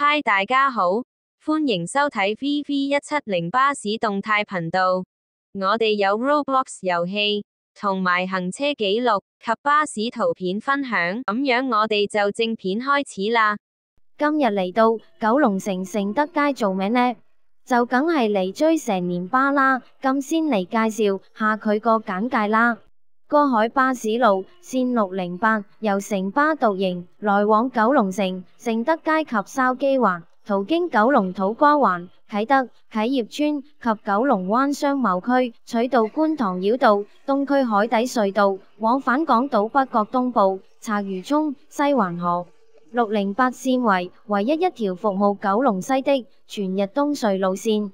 嗨，大家好，歡迎收睇 VV170巴士動態頻道。我哋有 Roblox 遊戲，同埋行車記錄及巴士圖片分享。咁樣我哋就正片開始啦。今日嚟到九龍城盛德街做咩呢？就梗係嚟追蛇年巴啦。咁先嚟介紹下佢個簡介啦。過海巴士路線608由城巴獨營，來往九龍城、盛德街及筲箕灣，途經九龍土瓜灣、啟德、啟業邨及九龍灣商貿區，取道觀塘繞道、東區海底隧道，往返港島北角東部、鰂魚涌、西環河。608線為唯一一條服務九龍西的全日東隧路線。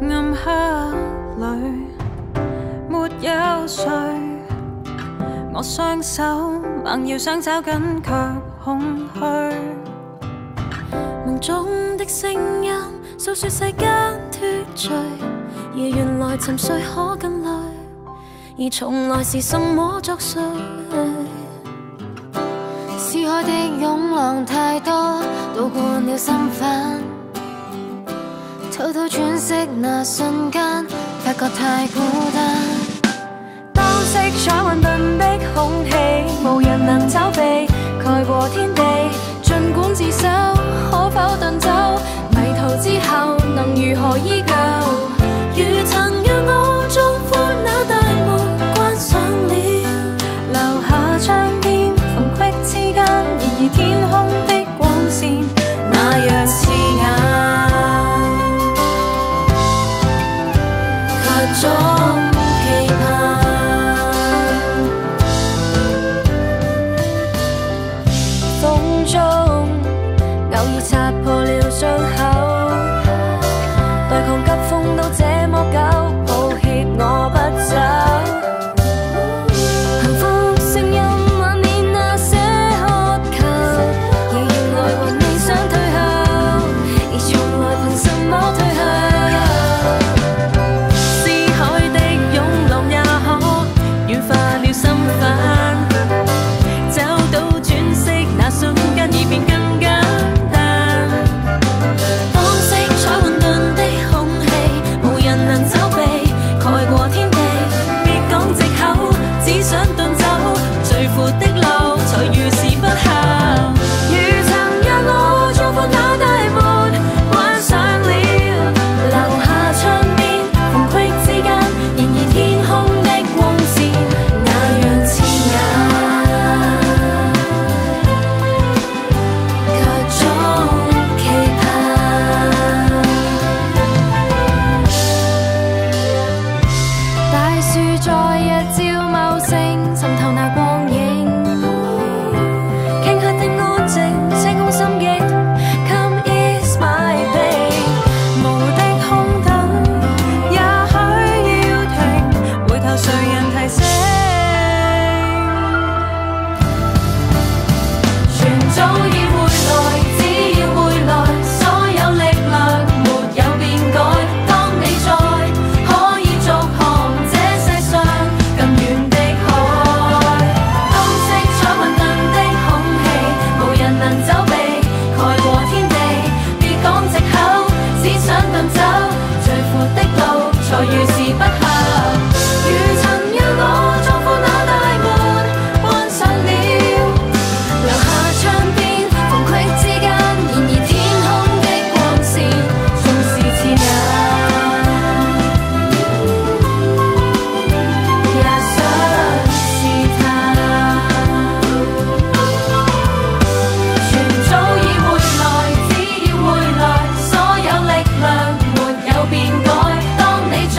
暗黑裏沒有誰，我雙手猛要想找緊卻空虛。夢中的聲音訴說世間脫罪，而原來沉睡可更累，而從來是什麼作祟？思海的湧浪太多，渡過了心煩，偷偷喘息那瞬間，發覺太孤單。當色彩混沌的空氣，無人能走避，蓋過天地。儘管自首，可否遁走？迷途之後，能如何依舊？如曾讓我壯闊那大門關上了，留下窗邊縫隙之間，然而天空的光線那樣刺眼，卻總期盼。風中偶爾擦破了傷口，對抗急風都這麼久，抱歉我不走。幸福聲音幻滅那些渴求，而原來還未想退後，而從來憑什麼退後？思海的湧浪也可軟化了心煩，找到轉色那瞬間已變更簡單。當色彩混沌的空氣，無人能走避，蓋過天地。別講藉口，只想遁走，最闊的路才如是不孝。如曾讓我壯闊那大門關上了，留下窗邊縫隙之間，然而天空的光線那樣刺眼，卻總期盼。大樹在日照茂盛，滲透那光影，頃刻的安靜，星空心境。Come ease my pain，無的空等，也許要停，回頭誰人提醒？全早已會來，只要會來，所有力量沒有變改。當你在，可以續航這世上更遠的海。當色彩混沌的空氣，無人能走避，蓋過天地。別講藉口，只想遁走，最闊的路才如是不孝。如曾讓我壯闊那大門關上了，留下窗邊縫隙之間，然而天空的光線縱是刺眼，也想試探。全早已會來，只要會來，所有力量沒有變改。當你在，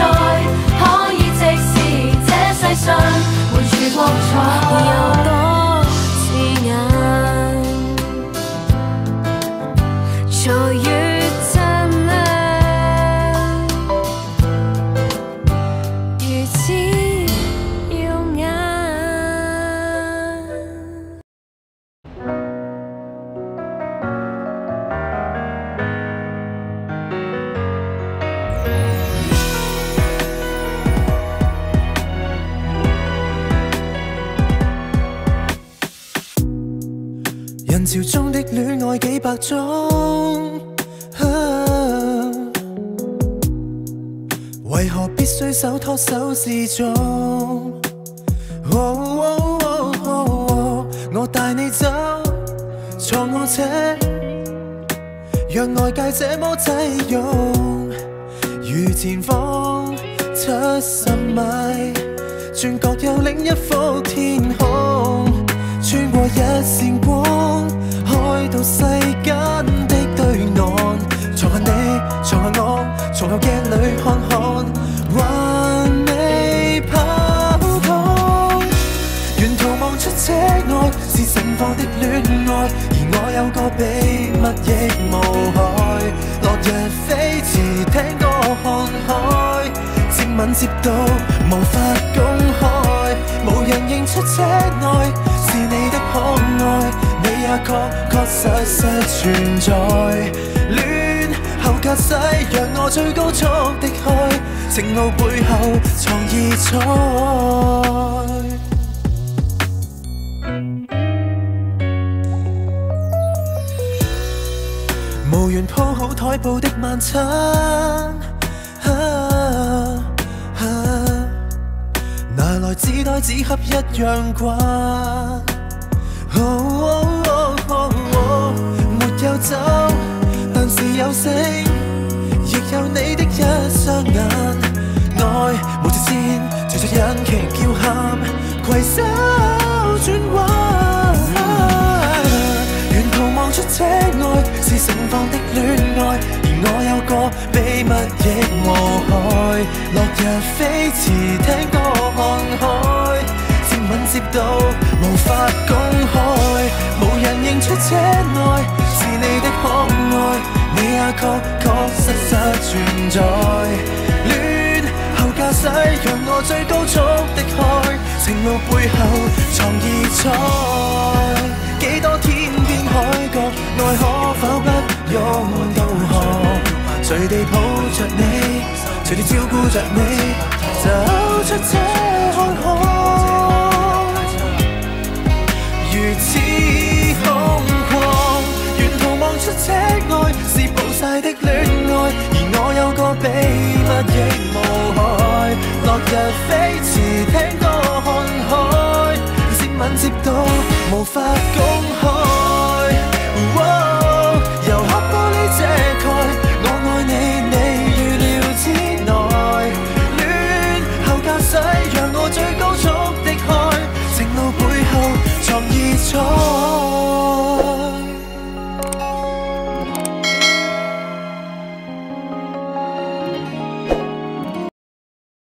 潮中的戀愛幾百種，為何必須手拖手示眾？我帶你走，坐我車，讓外界這麼擠擁，如前方70米，轉角有另一幅天空，穿過一線光，開到世間的對岸。藏下你，藏下我，從後鏡裏看看，還未跑通。沿途望出車外是盛放的戀愛，而我有個秘密亦無害。落日飛馳，聽歌看海，接吻接到無法公開，無人認出車內是你的可愛，你也確實存在。戀後駕駛，讓我最高速的開，情路背後藏異彩。無緣鋪好台布的晚餐，拿來紙袋紙盒一樣慣。沒有酒，但是有星，亦有你的一雙眼。愛無直線，隨着引擎叫喊，攜手轉彎。沿途望出車外是盛放的戀愛，而我有個秘密亦無害。落日飛馳，聽歌看海，接吻接到無法公開，無人認出車內是你的可愛，你也確實存在。戀後駕駛，讓我最高速的開，情路背後藏異彩。幾多天邊海角，愛可否不用導航？隨地抱着你，隨地照顧着你，走出這看海，如此空曠。沿途望出車外是暴曬的戀愛，而我有個秘密亦無害。落日飛馳，聽歌看海，接吻接到無法公開。由黑玻璃遮蓋，我愛你，你預料之內。戀後駕駛，讓我最高速的開，情路背後藏異彩。